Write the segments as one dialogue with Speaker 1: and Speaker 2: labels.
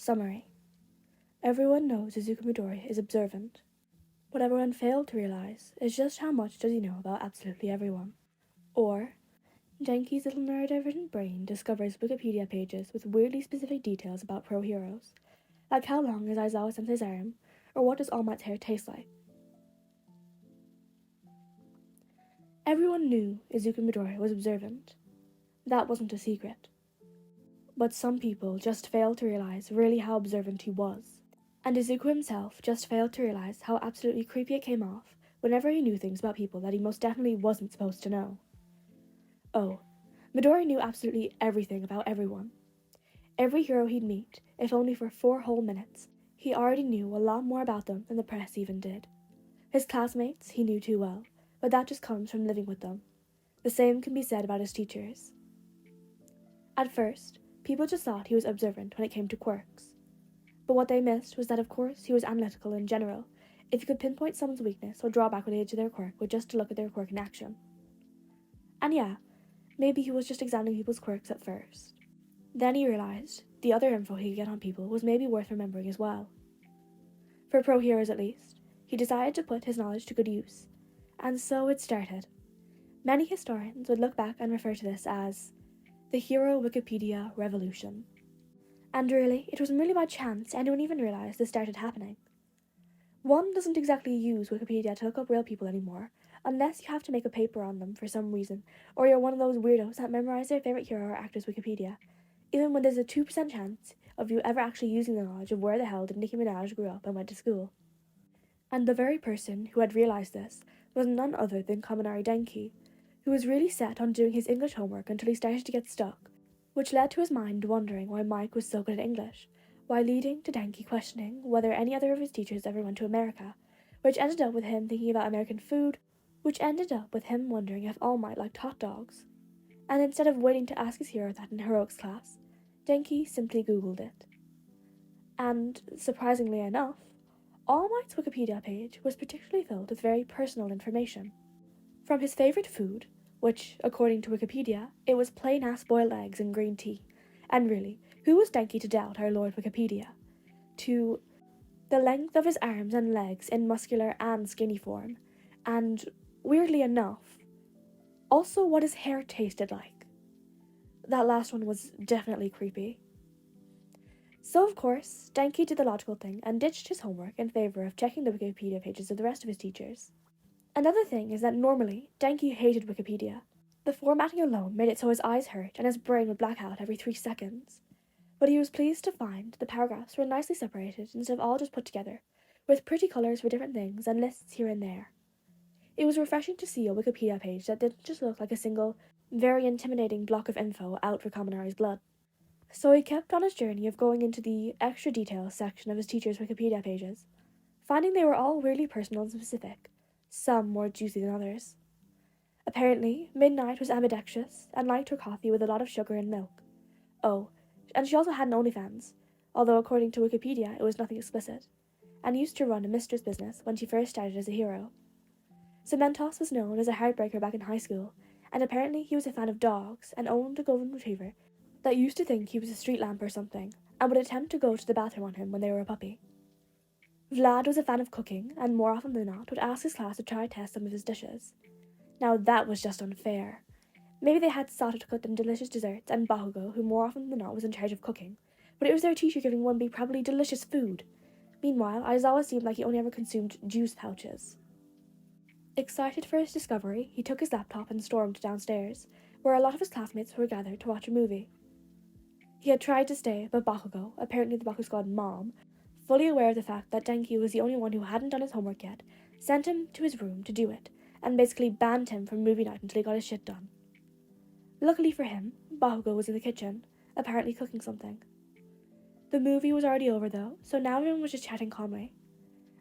Speaker 1: Summary. Everyone knows Izuku Midoriya is observant. What everyone failed to realize is just how much does he know about absolutely everyone. Or, Denki's little neurodivergent brain discovers Wikipedia pages with weirdly specific details about pro heroes, like how long is Aizawa sensei's arm, or what does All Might's hair taste like. Everyone knew Izuku Midoriya was observant. That wasn't a secret. But some people just failed to realize really how observant he was. And Izuku himself just failed to realize how absolutely creepy it came off whenever he knew things about people that he most definitely wasn't supposed to know. Oh, Midoriya knew absolutely everything about everyone. Every hero he'd meet, if only for 4 whole minutes, he already knew a lot more about them than the press even did. His classmates he knew too well, but that just comes from living with them. The same can be said about his teachers. At first, people just thought he was observant when it came to quirks. But what they missed was that of course he was analytical in general, if you could pinpoint someone's weakness or drawback related to their quirk with just to look at their quirk in action. And yeah, maybe he was just examining people's quirks at first. Then he realized the other info he could get on people was maybe worth remembering as well. For pro heroes at least, he decided to put his knowledge to good use, and so it started. Many historians would look back and refer to this as the Hero Wikipedia Revolution. And really, it was merely by chance anyone even realized this started happening. One doesn't exactly use Wikipedia to look up real people anymore, unless you have to make a paper on them for some reason, or you're one of those weirdos that memorize their favorite hero or actor's Wikipedia, even when there's a 2% chance of you ever actually using the knowledge of where the hell did Nicki Minaj grow up and went to school. And the very person who had realized this was none other than Kaminari Denki, who was really set on doing his English homework until he started to get stuck, which led to his mind wondering why Mike was so good at English, while leading to Denki questioning whether any other of his teachers ever went to America, which ended up with him thinking about American food, which ended up with him wondering if All Might liked hot dogs. And instead of waiting to ask his hero that in heroics class, Denki simply Googled it. And, surprisingly enough, All Might's Wikipedia page was particularly filled with very personal information. From his favourite food, which, according to Wikipedia, it was plain-ass boiled eggs and green tea, and really, who was Denki to doubt our Lord Wikipedia, to the length of his arms and legs in muscular and skinny form, and, weirdly enough, also what his hair tasted like. That last one was definitely creepy. So, of course, Denki did the logical thing and ditched his homework in favour of checking the Wikipedia pages of the rest of his teachers. Another thing is that normally, Denki hated Wikipedia. The formatting alone made it so his eyes hurt and his brain would black out every 3 seconds. But he was pleased to find the paragraphs were nicely separated instead of all just put together, with pretty colours for different things and lists here and there. It was refreshing to see a Wikipedia page that didn't just look like a single, very intimidating block of info out for Kaminari's blood. So he kept on his journey of going into the extra details section of his teacher's Wikipedia pages, finding they were all really personal and specific, some more juicy than others. Apparently, Midnight was ambidextrous and liked her coffee with a lot of sugar and milk. Oh, and she also had an OnlyFans, although according to Wikipedia it was nothing explicit, and used to run a mistress business when she first started as a hero. Cementos was known as a heartbreaker back in high school, and apparently he was a fan of dogs and owned a golden retriever that used to think he was a street lamp or something, and would attempt to go to the bathroom on him when they were a puppy. Vlad was a fan of cooking, and more often than not would ask his class to try test some of his dishes. Now that was just unfair. Maybe they had Sato to cook them delicious desserts, and Bakugo, who more often than not was in charge of cooking, but it was their teacher giving one big probably delicious food. Meanwhile, Aizawa seemed like he only ever consumed juice pouches. Excited for his discovery, he took his laptop and stormed downstairs, where a lot of his classmates were gathered to watch a movie. He had tried to stay, but Bakugo, apparently the Baku Squad mom, fully aware of the fact that Denki was the only one who hadn't done his homework yet, sent him to his room to do it, and basically banned him from movie night until he got his shit done. Luckily for him, Bakugo was in the kitchen, apparently cooking something. The movie was already over though, so now everyone was just chatting calmly.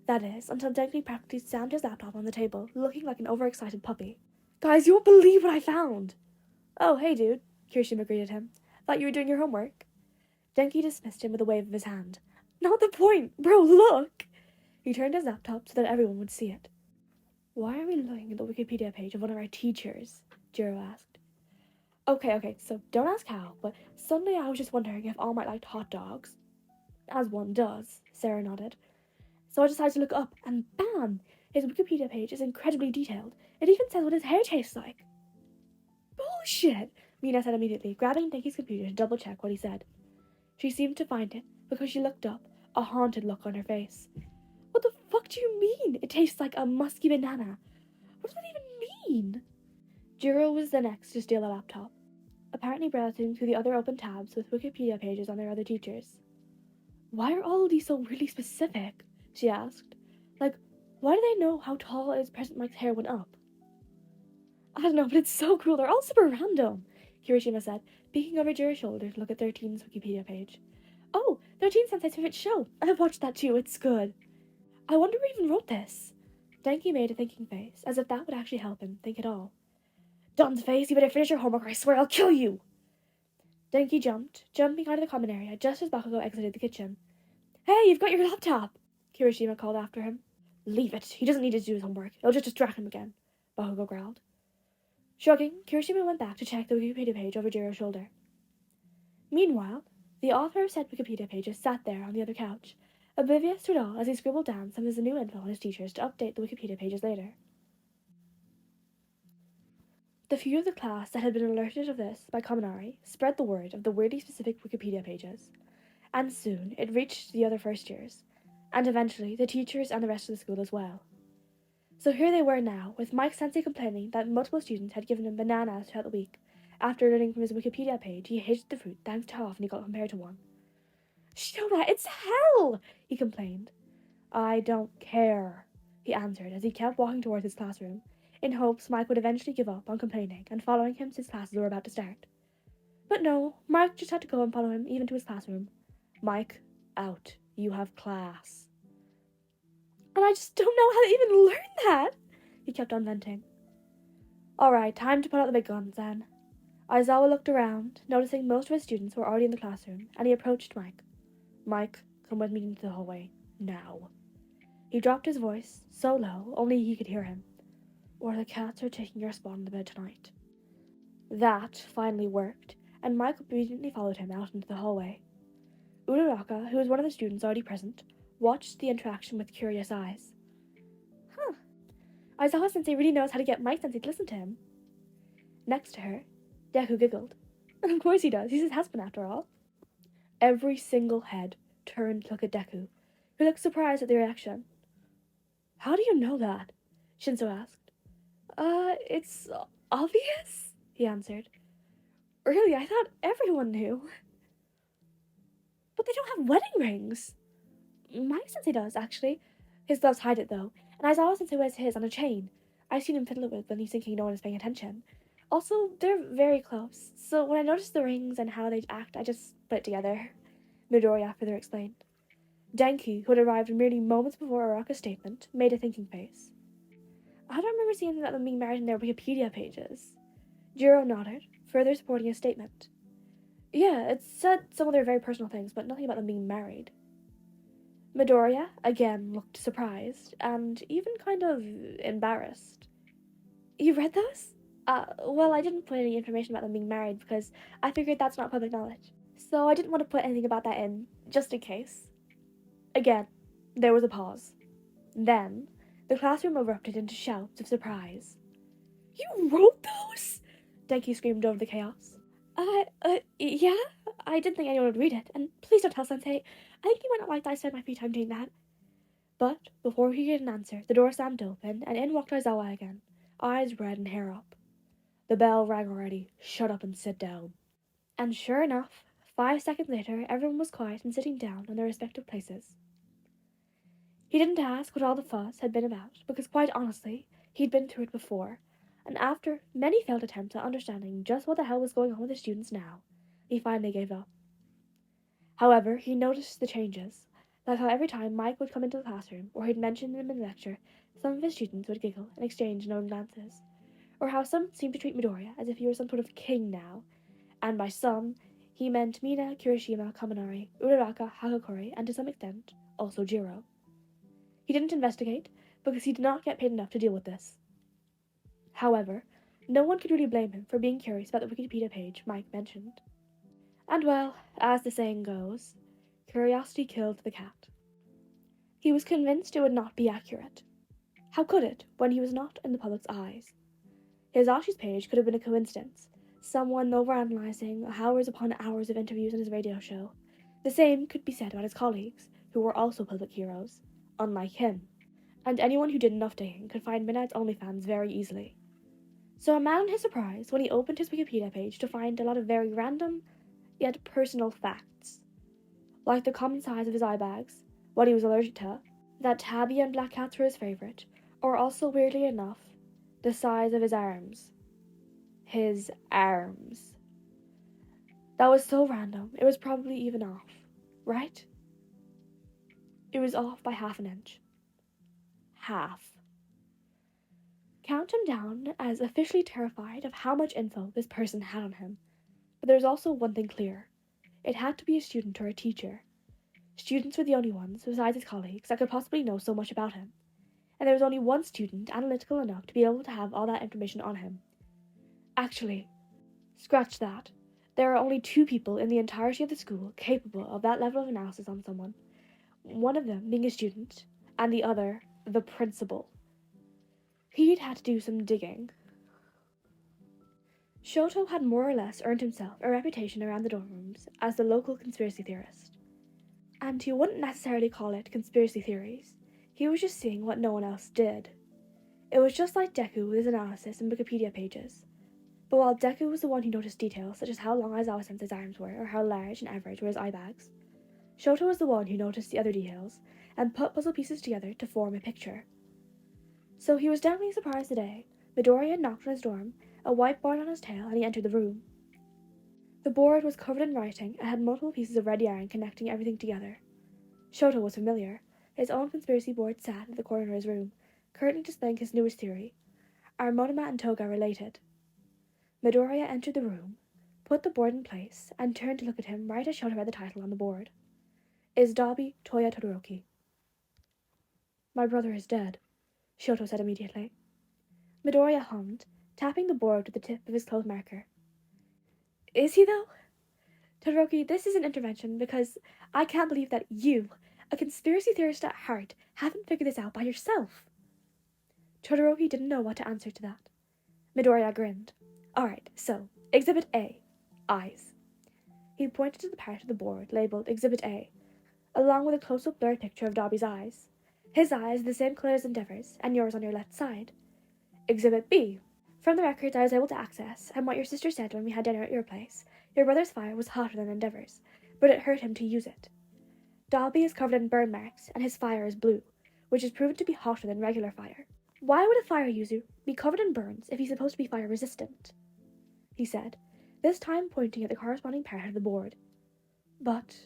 Speaker 1: That is, until Denki practically slammed his laptop on the table, looking like an overexcited puppy. "Guys, you won't believe what I found!" "Oh, hey dude," Kirishima greeted him. "Thought you were doing your homework." Denki dismissed him with a wave of his hand. "Not the point! Bro, look!" He turned his laptop so that everyone would see it. "Why are we looking at the Wikipedia page of one of our teachers?" Jiro asked. Okay, so don't ask how, but suddenly I was just wondering if All Might liked hot dogs." As one does, Sarah nodded. So I decided to look up, and bam! His Wikipedia page is incredibly detailed. It even says what his hair tastes like. Bullshit! Mina said immediately, grabbing Denki's computer to double-check what he said. She seemed to find it, because she looked up, a haunted look on her face. What the fuck do you mean? It tastes like a musky banana. What does that even mean? Jiro was the next to steal a laptop, apparently browsing through the other open tabs with Wikipedia pages on their other teachers. Why are all of these so really specific? She asked. Like, why do they know how tall is President Mike's hair went up? I don't know, but it's so cool. They're all super random, Kirishima said, peeking over Jiro's shoulder to look at 13's Wikipedia page. Oh, 13 Sensei's favorite show. I've watched that too. It's good. I wonder who even wrote this. Denki made a thinking face, as if that would actually help him think at all. Don's face, you better finish your homework or I swear I'll kill you! Denki jumping out of the common area just as Bakugo exited the kitchen. Hey, you've got your laptop! Kirishima called after him. Leave it. He doesn't need to do his homework. It'll just distract him again, Bakugo growled. Shrugging, Kirishima went back to check the Wikipedia page over Jiro's shoulder. Meanwhile, the author of said Wikipedia pages sat there on the other couch, oblivious to it all as he scribbled down some of the new info on his teachers to update the Wikipedia pages later. The few of the class that had been alerted of this by Kaminari spread the word of the weirdly specific Wikipedia pages, and soon it reached the other first years, and eventually the teachers and the rest of the school as well. So here they were now, with Mike Sensei complaining that multiple students had given him bananas throughout the week. After learning from his Wikipedia page, he hated the fruit thanks to how often he got compared to one. Shona, it's hell! He complained. I don't care, he answered as he kept walking towards his classroom, in hopes Mike would eventually give up on complaining and following him since classes were about to start. But no, Mike just had to go and follow him even to his classroom. Mike, out. You have class. And I just don't know how to even learn that, he kept on venting. Alright, time to put out the big guns then. Aizawa looked around, noticing most of his students were already in the classroom, and he approached Mike. Mike, come with me into the hallway. Now. He dropped his voice, so low only he could hear him. Or the cats are taking your spot in the bed tonight. That finally worked, and Mike obediently followed him out into the hallway. Uraraka, who was one of the students already present, watched the interaction with curious eyes. Huh. Aizawa-sensei really knows how to get Mike-sensei to listen to him. Next to her, Deku giggled. Of course he does, he's his husband after all. Every single head turned to look at Deku, who looked surprised at the reaction. How do you know that? Shinso asked. It's obvious, he answered. Really, I thought everyone knew. But they don't have wedding rings. Mike-sensei does, actually. His gloves hide it, though, and Aizawa-sensei wears his on a chain. I've seen him fiddle it with when he's thinking no one is paying attention. Also, they're very close, so when I noticed the rings and how they act, I just put it together, Midoriya further explained. Denki, who had arrived merely moments before Araka's statement, made a thinking face. I don't remember seeing anything about them being married in their Wikipedia pages. Jiro nodded, further supporting his statement. Yeah, it said some of their very personal things, but nothing about them being married. Midoriya, again, looked surprised, and even kind of embarrassed. You read those? Well, I didn't put any information about them being married, because I figured that's not public knowledge. So I didn't want to put anything about that in, just in case. Again, there was a pause. Then, the classroom erupted into shouts of surprise. You wrote those? Denki screamed over the chaos. Yeah? I didn't think anyone would read it, and please don't tell Sensei. I think he might not like that I spend my free time doing that. But, before he could answer, the door slammed open, and in walked Aizawa again, eyes red and hair up. The bell rang already. Shut up and sit down. And sure enough, 5 seconds later, everyone was quiet and sitting down on their respective places. He didn't ask what all the fuss had been about, because quite honestly, he'd been through it before, and after many failed attempts at understanding just what the hell was going on with the students now, he finally gave up. However, he noticed the changes, like how every time Mike would come into the classroom, or he'd mention them in lecture, some of his students would giggle and exchange knowing glances, or how some seemed to treat Midoriya as if he were some sort of king now, and by some, he meant Mina, Kirishima, Kaminari, Uraraka, Hagakure, and to some extent, also Jiro. He didn't investigate, because he did not get paid enough to deal with this. However, no one could really blame him for being curious about the Wikipedia page Mike mentioned. And well, as the saying goes, Curiosity killed the cat. He was convinced it would not be accurate. How could it, when he was not in the public's eyes? His Ashi's page could have been a coincidence, someone overanalyzing hours upon hours of interviews on his radio show. The same could be said about his colleagues, who were also public heroes, unlike him, and anyone who did enough digging could find Midnight's OnlyFans very easily. So imagine his surprise when he opened his Wikipedia page to find a lot of very random, yet personal facts, like the common size of his eye bags, what he was allergic to, that tabby and black cats were his favourite, or also, weirdly enough, the size of his arms. His arms. That was so random, it was probably even off, right? It was off by half an inch. Half. Count him down as officially terrified of how much info this person had on him. But there was also one thing clear. It had to be a student or a teacher. Students were the only ones, besides his colleagues, that could possibly know so much about him. And there was only one student analytical enough to be able to have all that information on him. Actually, scratch that. There are only 2 people in the entirety of the school capable of that level of analysis on someone. One of them being a student, and the other, the principal. He'd had to do some digging. Shoto had more or less earned himself a reputation around the dorm rooms as the local conspiracy theorist. And he wouldn't necessarily call it conspiracy theories. He was just seeing what no one else did. It was just like Deku with his analysis and Wikipedia pages. But while Deku was the one who noticed details such as how long Aizawa Sensei's arms were or how large and average were his eye bags, Shoto was the one who noticed the other details and put puzzle pieces together to form a picture. So he was definitely surprised today. Midoriya knocked on his dorm, a whiteboard on his tail, and he entered the room. The board was covered in writing and had multiple pieces of red yarn connecting everything together. Shoto was familiar. His own conspiracy board sat at the corner of his room, currently displaying his newest theory. Are Monoma and Toga related? Midoriya entered the room, put the board in place, and turned to look at him right as Shoto read the title on the board. Is Dabi Toya Todoroki? My brother is dead, Shoto said immediately. Midoriya hummed, tapping the board with the tip of his clothes marker. Is he, though? Todoroki, this is an intervention because I can't believe that you, a conspiracy theorist at heart, haven't figured this out by yourself. Todoroki didn't know what to answer to that. Midoriya grinned. Alright, so, Exhibit A, eyes. He pointed to the part of the board labelled Exhibit A, along with a close-up blurred picture of Dabi's eyes. His eyes are the same colour as Endeavour's, and yours on your left side. Exhibit B. From the records I was able to access, and what your sister said when we had dinner at your place, your brother's fire was hotter than Endeavour's, but it hurt him to use it. Dabi is covered in burn marks, and his fire is blue, which is proven to be hotter than regular fire. Why would a fire user be covered in burns if he's supposed to be fire resistant? He said, this time pointing at the corresponding part of the board. But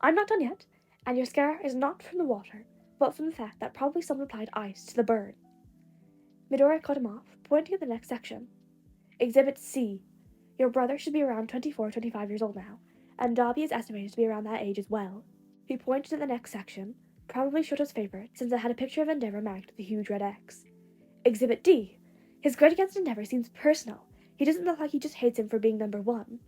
Speaker 1: I'm not done yet, and your scar is not from the water, but from the fact that probably someone applied ice to the burn. Midoriya cut him off, pointing at the next section. Exhibit C. Your brother should be around 24-25 years old now, and Dabi is estimated to be around that age as well. He pointed at the next section, probably Shoto's favourite, since it had a picture of Endeavour marked with a huge red X. Exhibit D. His grudge against Endeavour seems personal. He doesn't look like he just hates him for being number 1.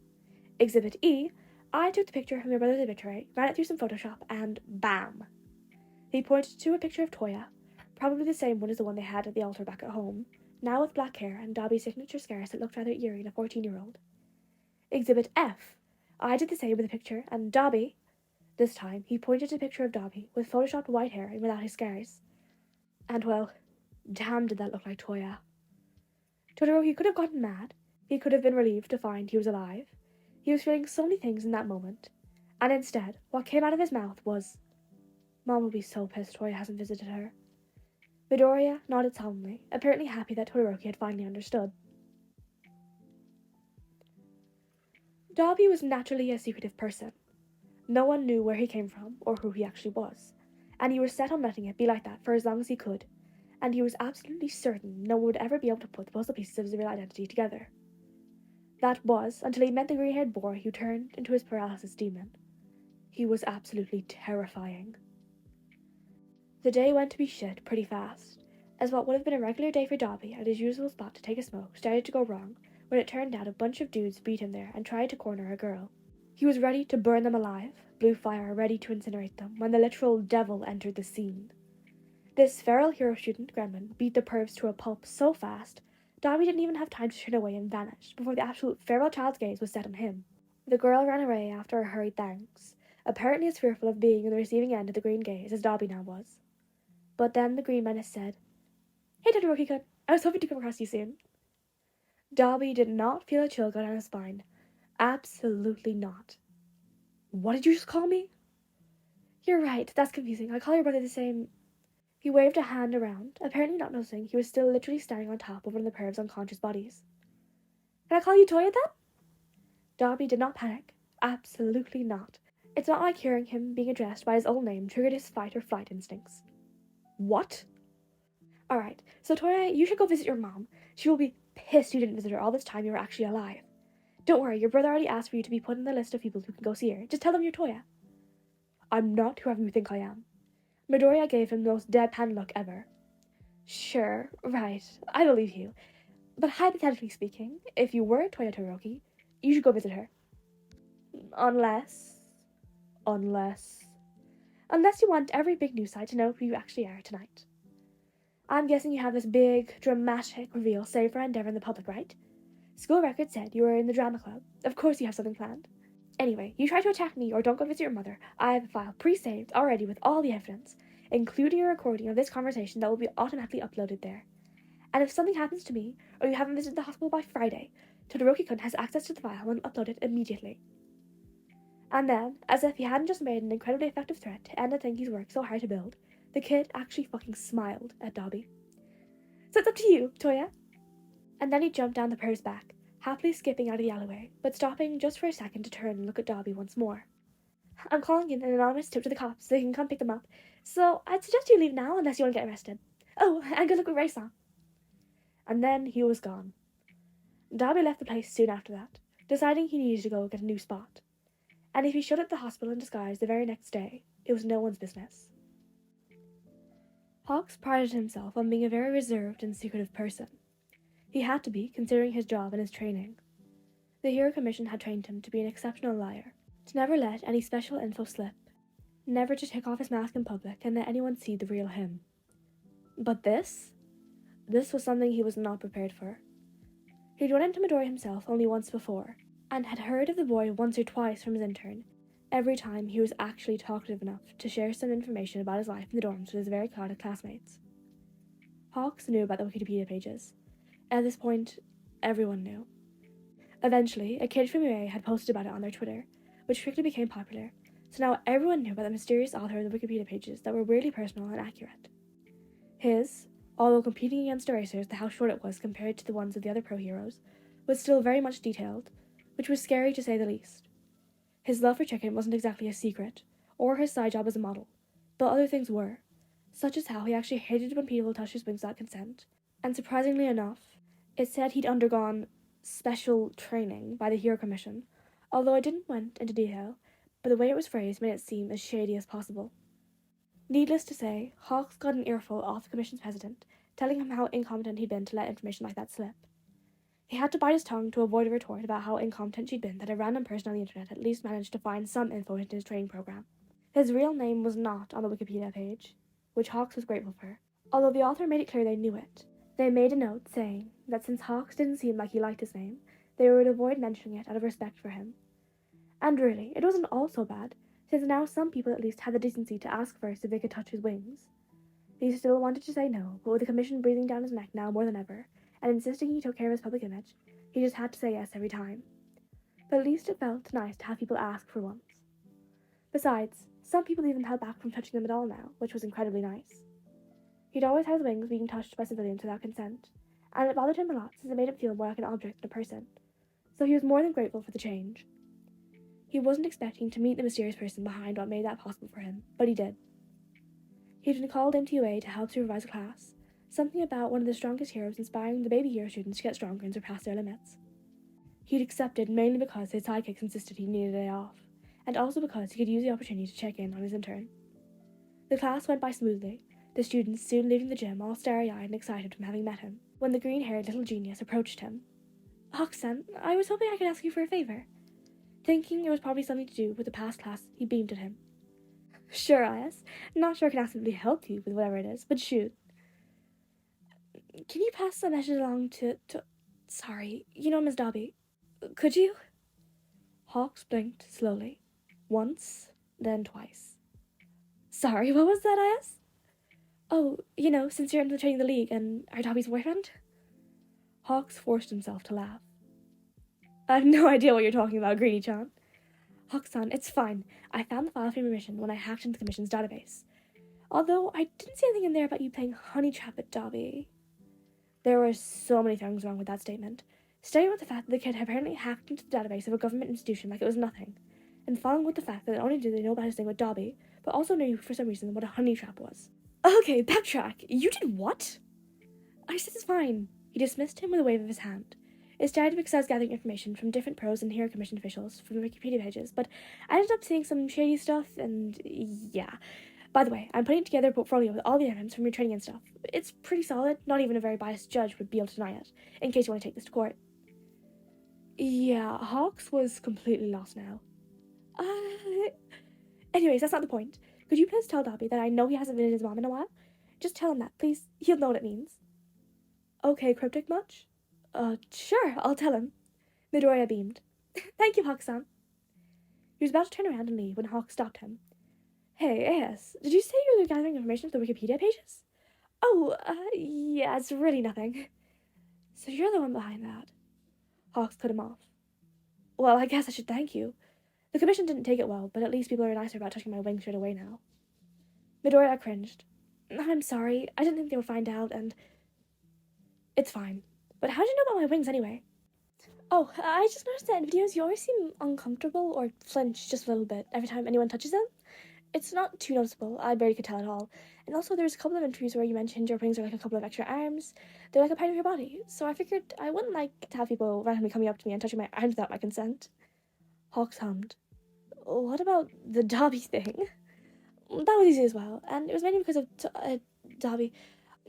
Speaker 1: Exhibit E. I took the picture from your brother's obituary, ran it through some Photoshop, and BAM! He pointed to a picture of Toya, probably the same one as the one they had at the altar back at home, now with black hair and Dabi's signature scars that looked rather eerie in a 14-year-old. Exhibit F. I did the same with a picture, and Dabi... This time, he pointed to a picture of Dabi with photoshopped white hair and without his scars. And well, damn did that look like Toya. Todoroki could have gotten mad. He could have been relieved to find he was alive. He was feeling so many things in that moment. And instead, what came out of his mouth was, Mom will be so pissed Toya hasn't visited her. Midoriya nodded solemnly, apparently happy that Todoroki had finally understood. Dabi was naturally a secretive person. No one knew where he came from or who he actually was, and he was set on letting it be like that for as long as he could, and he was absolutely certain no one would ever be able to put the puzzle pieces of his real identity together. That was until he met the grey-haired boy who turned into his paralysis demon. He was absolutely terrifying. The day went to be shit pretty fast, as what would have been a regular day for Dabi at his usual spot to take a smoke started to go wrong when it turned out a bunch of dudes beat him there and tried to corner a girl. He was ready to burn them alive, blue fire ready to incinerate them, when the literal devil entered the scene. This feral hero student, Gremlin, beat the pervs to a pulp so fast, Dabi didn't even have time to turn away and vanish before the absolute feral child's gaze was set on him. The girl ran away after a hurried thanks, apparently as fearful of being in the receiving end of the green gaze as Dabi now was. But then the green menace said, "Hey Todoroki-kun, I was hoping to come across you soon." Dabi did not feel a chill go down his spine. Absolutely not. "What did you just call me?" "You're right, that's confusing. I call your brother the same." He waved a hand around, apparently not noticing he was still literally standing on top of one of the perv's unconscious bodies. "Can I call you Toya then?" Dabi did not panic. Absolutely not. It's not like hearing him being addressed by his old name triggered his fight or flight instincts. "What?" "Alright, so Toya, you should go visit your mom. She will be pissed you didn't visit her all this time you were actually alive. Don't worry, your brother already asked for you to be put in the list of people who can go see her. Just tell them you're Toya." "I'm not whoever you think I am." Midoriya gave him the most deadpan look ever. "Sure, right, I believe you. But hypothetically speaking, if you were Toya Todoroki, you should go visit her. Unless you want every big news site to know who you actually are tonight. I'm guessing you have this big, dramatic reveal saved for Endeavor in the public, right? School records said you were in the drama club. Of course you have something planned. Anyway, you try to attack me or don't go visit your mother. I have a file pre-saved already with all the evidence, including a recording of this conversation that will be automatically uploaded there. And if something happens to me, or you haven't visited the hospital by Friday, Todoroki-kun has access to the file and will upload it immediately." And then, as if he hadn't just made an incredibly effective threat to end a thing he's worked so hard to build, the kid actually fucking smiled at Dabi. "So it's up to you, Toya." And then he jumped down the perv's back, happily skipping out of the alleyway, but stopping just for a second to turn and look at Dabi once more. "I'm calling in an anonymous tip to the cops so they can come pick them up, so I'd suggest you leave now unless you want to get arrested. Oh, and good luck with Raisa." And then he was gone. Dabi left the place soon after that, deciding he needed to go get a new spot. And if he showed up at the hospital in disguise the very next day, it was no one's business. Hawks prided himself on being a very reserved and secretive person. He had to be, considering his job and his training. The Hero Commission had trained him to be an exceptional liar, to never let any special info slip, never to take off his mask in public and let anyone see the real him. But this was something he was not prepared for. He'd run into Midoriya himself only once before, and had heard of the boy once or twice from his intern, every time he was actually talkative enough to share some information about his life in the dorms with his very chaotic classmates. Hawks knew about the Wikipedia pages. At this point, everyone knew. Eventually, a kid from UA had posted about it on their Twitter, which quickly became popular, so now everyone knew about the mysterious author of the Wikipedia pages that were weirdly personal and accurate. His, although competing against erasers to how short it was compared to the ones of the other pro heroes, was still very much detailed, which was scary to say the least. His love for chicken wasn't exactly a secret, or his side job as a model, but other things were, such as how he actually hated when people touched his wings without consent, and surprisingly enough, it said he'd undergone special training by the Hero Commission, although it didn't went into detail, but the way it was phrased made it seem as shady as possible. Needless to say, Hawks got an earful off the Commission's president, telling him how incompetent he'd been to let information like that slip. He had to bite his tongue to avoid a retort about how incompetent she'd been that a random person on the internet at least managed to find some info into his training program. His real name was not on the Wikipedia page, which Hawks was grateful for, although the author made it clear they knew it. They made a note saying that since Hawks didn't seem like he liked his name, they would avoid mentioning it out of respect for him. And really, it wasn't all so bad, since now some people at least had the decency to ask first if they could touch his wings. He still wanted to say no, but with the Commission breathing down his neck now more than ever, and insisting he took care of his public image, he just had to say yes every time. But at least it felt nice to have people ask for once. Besides, some people even held back from touching them at all now, which was incredibly nice. He'd always had his wings being touched by civilians without consent, and it bothered him a lot since it made him feel more like an object than a person, so he was more than grateful for the change. He wasn't expecting to meet the mysterious person behind what made that possible for him, but he did. He'd been called into UA to help supervise a class, something about one of the strongest heroes inspiring the baby hero students to get stronger and surpass their limits. He'd accepted mainly because his sidekicks insisted he needed a day off, and also because he could use the opportunity to check in on his intern. The class went by smoothly, the students soon leaving the gym all starry-eyed and excited from having met him, when the green-haired little genius approached him. "Hawk-san, I was hoping I could ask you for a favor." Thinking it was probably something to do with the past class, he beamed at him. Sure, IS. Not sure I can absolutely help you with whatever it is, but shoot. Can you pass the message along to... Sorry, you know Miss Dabi. Could you? Hawks blinked slowly. Once, then twice. Sorry, what was that, IS? Oh, you know, since you're infiltrating the league and are Dabi's boyfriend? Hawks forced himself to laugh. I have no idea what you're talking about, Greedy-chan. Hawks-san, it's fine. I found the file for your mission when I hacked into the commission's database. Although I didn't see anything in there about you playing honey trap at Dabi. There were so many things wrong with that statement. Starting with the fact that the kid had apparently hacked into the database of a government institution like it was nothing, and following with the fact that not only did they know about his thing with Dabi, but also knew for some reason what a honey trap was. Okay, backtrack. You did what? I said it's fine. He dismissed him with a wave of his hand. It started because I was gathering information from different pros and hero commission officials from the Wikipedia pages, but I ended up seeing some shady stuff, and yeah. By the way, I'm putting together a portfolio with all the evidence from your training and stuff. It's pretty solid. Not even a very biased judge would be able to deny it, in case you want to take this to court. Yeah, Hawks was completely lost now. Anyways, that's not the point. Could you please tell Dabi that I know he hasn't visited his mom in a while? Just tell him that, please. He'll know what it means. Okay, cryptic much? Sure, I'll tell him. Midoriya beamed. Thank you, Hawk-san. He was about to turn around and leave when Hawk stopped him. Hey, AS, did you say you were gathering information from the Wikipedia pages? Oh, yeah, it's really nothing. So you're the one behind that. Hawks cut him off. Well, I guess I should thank you. The commission didn't take it well, but at least people are nicer about touching my wings straight away now. Midoriya cringed. I'm sorry, I didn't think they would find out, and... It's fine. But how did you know about my wings anyway? Oh, I just noticed that in videos you always seem uncomfortable or flinch just a little bit every time anyone touches them. It's not too noticeable, I barely could tell at all. And also there's a couple of interviews where you mentioned your wings are like a couple of extra arms. They're like a part of your body, so I figured I wouldn't like to have people randomly coming up to me and touching my arms without my consent. Hawks hummed. What about the Dabi thing? That was easy as well, and it was mainly because of Dabi.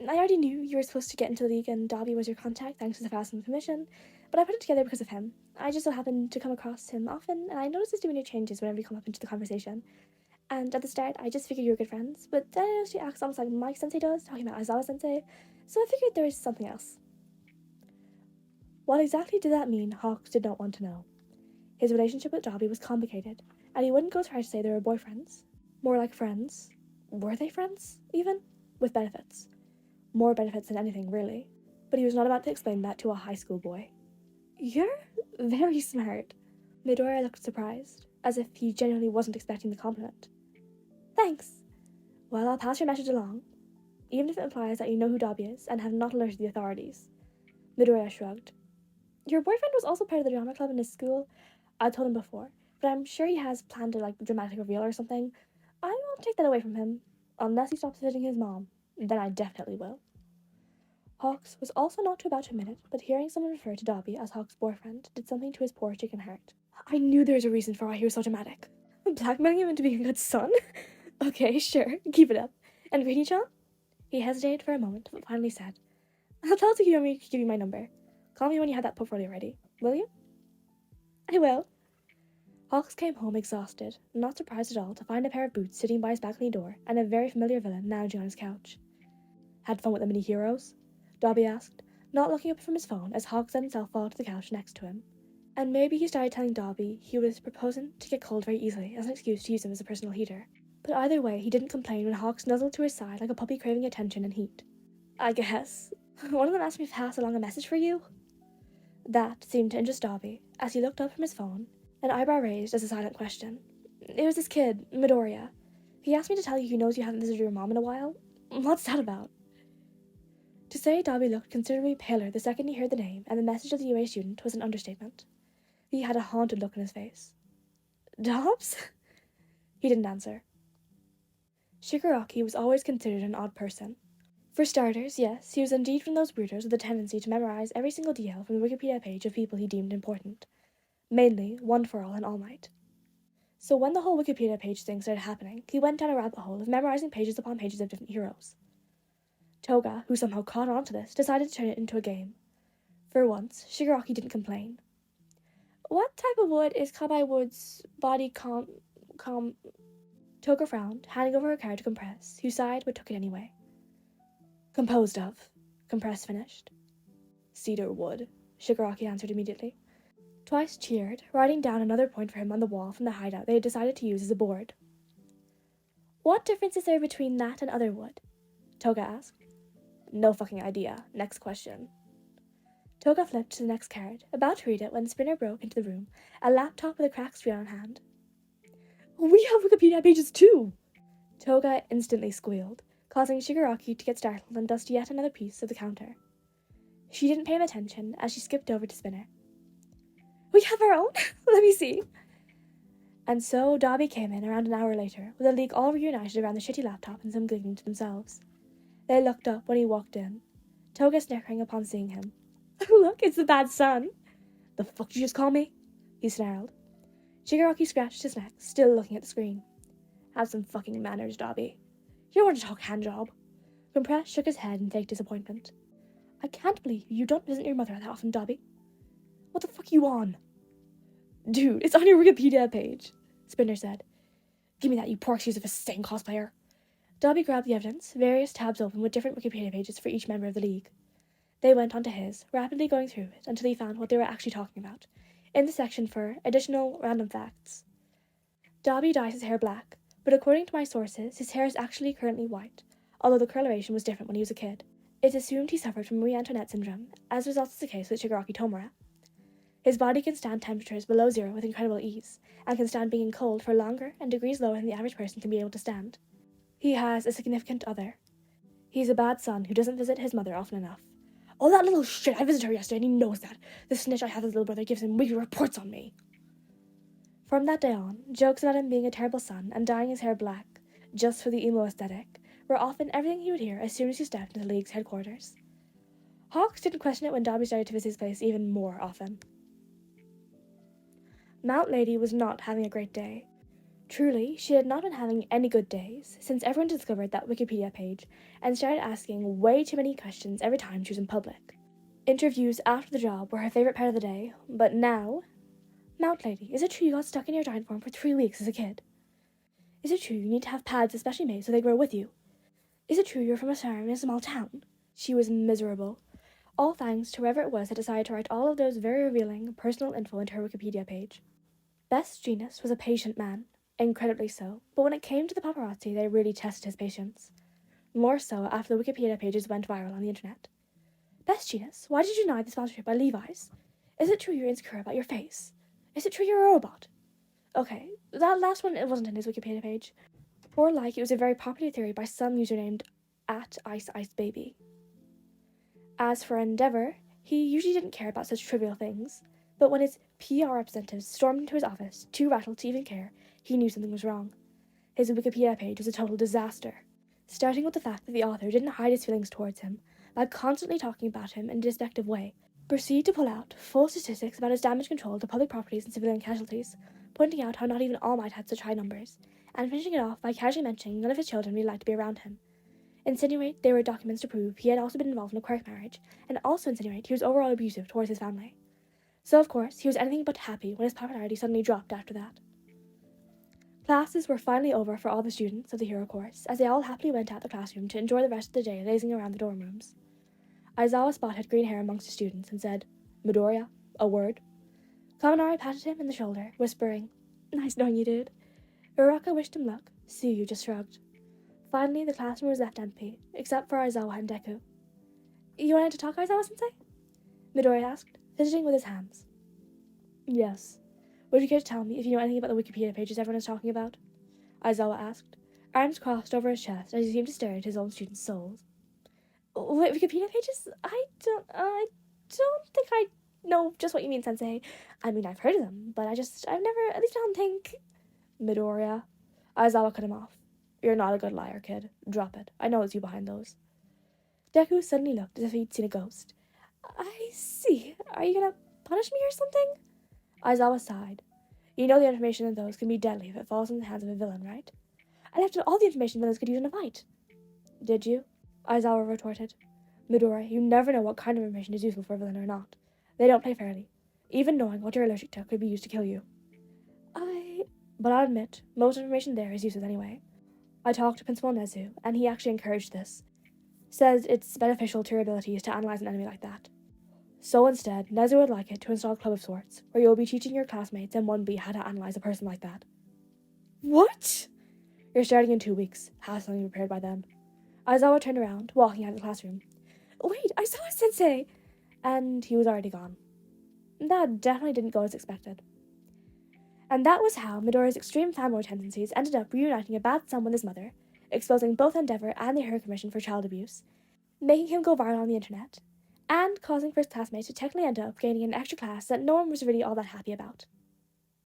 Speaker 1: I already knew you were supposed to get into the league and Dabi was your contact thanks to the fast commission, but I put it together because of him. I just so happened to come across him often, and I noticed his demeanor changes whenever you come up into the conversation. And at the start, I just figured you were good friends, but then I noticed he acts almost like Mike Sensei does, talking about Aizawa Sensei, so I figured there was something else. What exactly did that mean, Hawks did not want to know. His relationship with Dabi was complicated, and he wouldn't go as far as to say they were boyfriends. More like friends. Were they friends, even? With benefits. More benefits than anything, really. But he was not about to explain that to a high school boy. You're very smart. Midoriya looked surprised, as if he genuinely wasn't expecting the compliment. Thanks. Well, I'll pass your message along, even if it implies that you know who Dabi is and have not alerted the authorities. Midoriya shrugged. Your boyfriend was also part of the drama club in his school. I told him before, but I'm sure he has planned a dramatic reveal or something. I won't take that away from him, unless he stops visiting his mom. Then I definitely will. Hawks was also not too about to admit it, but hearing someone refer to Dabi as Hawks' boyfriend did something to his poor chicken heart. I knew there was a reason for why he was so dramatic. Blackmailing him into being a good son? Okay, sure, keep it up. And Greeny-chan? He hesitated for a moment, but finally said, I'll tell Tsukiyomi to give you my number. Call me when you have that portfolio ready, will you? I will. Hawks came home exhausted, not surprised at all to find a pair of boots sitting by his balcony door and a very familiar villain lounging on his couch. Had fun with the mini-heroes? Dabi asked, not looking up from his phone as Hawks let himself fall to the couch next to him. And maybe he started telling Dabi he was proposing to get cold very easily as an excuse to use him as a personal heater. But either way, he didn't complain when Hawks nuzzled to his side like a puppy craving attention and heat. I guess. One of them asked me to pass along a message for you. That seemed to interest Dabi as he looked up from his phone, an eyebrow raised as a silent question. It was this kid, Midoriya. He asked me to tell you he knows you haven't visited your mom in a while. What's that about? To say Dabi looked considerably paler the second he heard the name and the message of the UA student was an understatement. He had a haunted look on his face. Dobbs? He didn't answer. Shigaraki was always considered an odd person. For starters, yes, he was indeed one of those weirdos with a tendency to memorize every single detail from the Wikipedia page of people he deemed important. Mainly, One for All and All Might. So when the whole Wikipedia page thing started happening, he went down a rabbit hole of memorizing pages upon pages of different heroes. Toga, who somehow caught on to this, decided to turn it into a game. For once, Shigaraki didn't complain. What type of wood is Kabai Wood's body Toga frowned, handing over her card to Compress, who sighed but took it anyway. Composed of, Compress finished. Cedar wood, Shigaraki answered immediately. Twice cheered, writing down another point for him on the wall from the hideout they had decided to use as a board. What difference is there between that and other wood? Toga asked. No fucking idea. Next question. Toga flipped to the next card, about to read it when Spinner broke into the room, a laptop with a cracked screen on hand. We have Wikipedia pages too! Toga instantly squealed, causing Shigaraki to get startled and dust yet another piece of the counter. She didn't pay him attention as she skipped over to Spinner. We have our own? Let me see. And so Dabi came in around an hour later, with the league all reunited around the shitty laptop and some giggling to themselves. They looked up when he walked in, Toga snickering upon seeing him. Look, it's the bad son. The fuck did you just call me? He snarled. Shigaraki scratched his neck, still looking at the screen. Have some fucking manners, Dabi. You don't want to talk handjob. Compress shook his head in fake disappointment. I can't believe you don't visit your mother that often, Dabi. What the fuck are you on? Dude, it's on your Wikipedia page, Spinner said. Give me that, you poor excuse of a sane cosplayer. Dabi grabbed the evidence, various tabs open with different Wikipedia pages for each member of the league. They went onto his, rapidly going through it until he found what they were actually talking about, in the section for additional random facts. Dabi dyes his hair black, but according to my sources, his hair is actually currently white, although the coloration was different when he was a kid. It's assumed he suffered from Marie Antoinette syndrome, as was also the case with Shigaraki Tomura. His body can stand temperatures below zero with incredible ease, and can stand being cold for longer and degrees lower than the average person can be able to stand. He has a significant other. He's a bad son who doesn't visit his mother often enough. Oh, that little shit, I visited her yesterday and he knows that. The snitch I have his little brother gives him weekly reports on me. From that day on, jokes about him being a terrible son and dyeing his hair black, just for the emo aesthetic, were often everything he would hear as soon as he stepped into the league's headquarters. Hawks didn't question it when Dabi started to visit his place even more often. Mount Lady was not having a great day. Truly, she had not been having any good days since everyone discovered that Wikipedia page and started asking way too many questions every time she was in public. Interviews after the job were her favourite part of the day, but now... Mount Lady, is it true you got stuck in your giant form for 3 weeks as a kid? Is it true you need to have pads especially made so they grow with you? Is it true you're from a farm in a small town? She was miserable. All thanks to whoever it was that decided to write all of those very revealing personal info into her Wikipedia page. Best Genius was a patient man. Incredibly so, but when it came to the paparazzi, they really tested his patience. More so after the Wikipedia pages went viral on the internet. Best Genius, why did you deny the sponsorship by Levi's? Is it true you're insecure about your face? Is it true you're a robot? Okay, that last one, it wasn't in his Wikipedia page. Or like it was a very popular theory by some user named @IceIceBaby. As for Endeavour, he usually didn't care about such trivial things, but when his PR representatives stormed into his office, too rattled to even care, he knew something was wrong. His Wikipedia page was a total disaster, starting with the fact that the author didn't hide his feelings towards him by constantly talking about him in a despective way, proceed to pull out full statistics about his damage control to public properties and civilian casualties, pointing out how not even All Might had such high numbers, and finishing it off by casually mentioning none of his children really liked to be around him. Insinuate there were documents to prove he had also been involved in a quirk marriage, and also insinuate he was overall abusive towards his family. So of course, he was anything but happy when his popularity suddenly dropped after that. Classes were finally over for all the students of the hero course, as they all happily went out the classroom to enjoy the rest of the day lazing around the dorm rooms. Aizawa spotted green hair amongst the students and said, Midoriya, a word? Kaminari patted him in the shoulder, whispering, Nice knowing you, dude. Uraka wished him luck. Tsuyu just shrugged. Finally, the classroom was left empty, except for Aizawa and Deku. You wanted to talk, Aizawa-sensei? Midoriya asked, fidgeting with his hands. Yes. Would you care to tell me if you know anything about the Wikipedia pages everyone is talking about? Aizawa asked, arms crossed over his chest as he seemed to stare at his own students' souls. Wikipedia pages? I don't think I know just what you mean, Sensei. I mean, I've heard of them, but I've never, at least I don't think... Midoriya. Aizawa cut him off. You're not a good liar, kid. Drop it. I know it's you behind those. Deku suddenly looked as if he'd seen a ghost. I see. Are you gonna punish me or something? Aizawa sighed. You know the information in those can be deadly if it falls in the hands of a villain, right? I left out all the information villains could use in a fight. Did you? Aizawa retorted. Midoriya, you never know what kind of information is useful for a villain or not. They don't play fairly. Even knowing what you're allergic to could be used to kill you. But I'll admit, most information there is useless anyway. I talked to Principal Nezu, and he actually encouraged this. Says it's beneficial to your abilities to analyze an enemy like that. So instead, Nezu would like it to install a club of sorts, where you'll be teaching your classmates in 1B how to analyze a person like that. What? You're starting in 2 weeks. Have something prepared by then. Aizawa turned around, walking out of the classroom. Wait, I saw a sensei! And he was already gone. That definitely didn't go as expected. And that was how Midoriya's extreme fanboy tendencies ended up reuniting a bad son with his mother, exposing both Endeavor and the Hero Commission for child abuse, making him go viral on the internet, and causing for his classmates to technically end up gaining an extra class that no one was really all that happy about.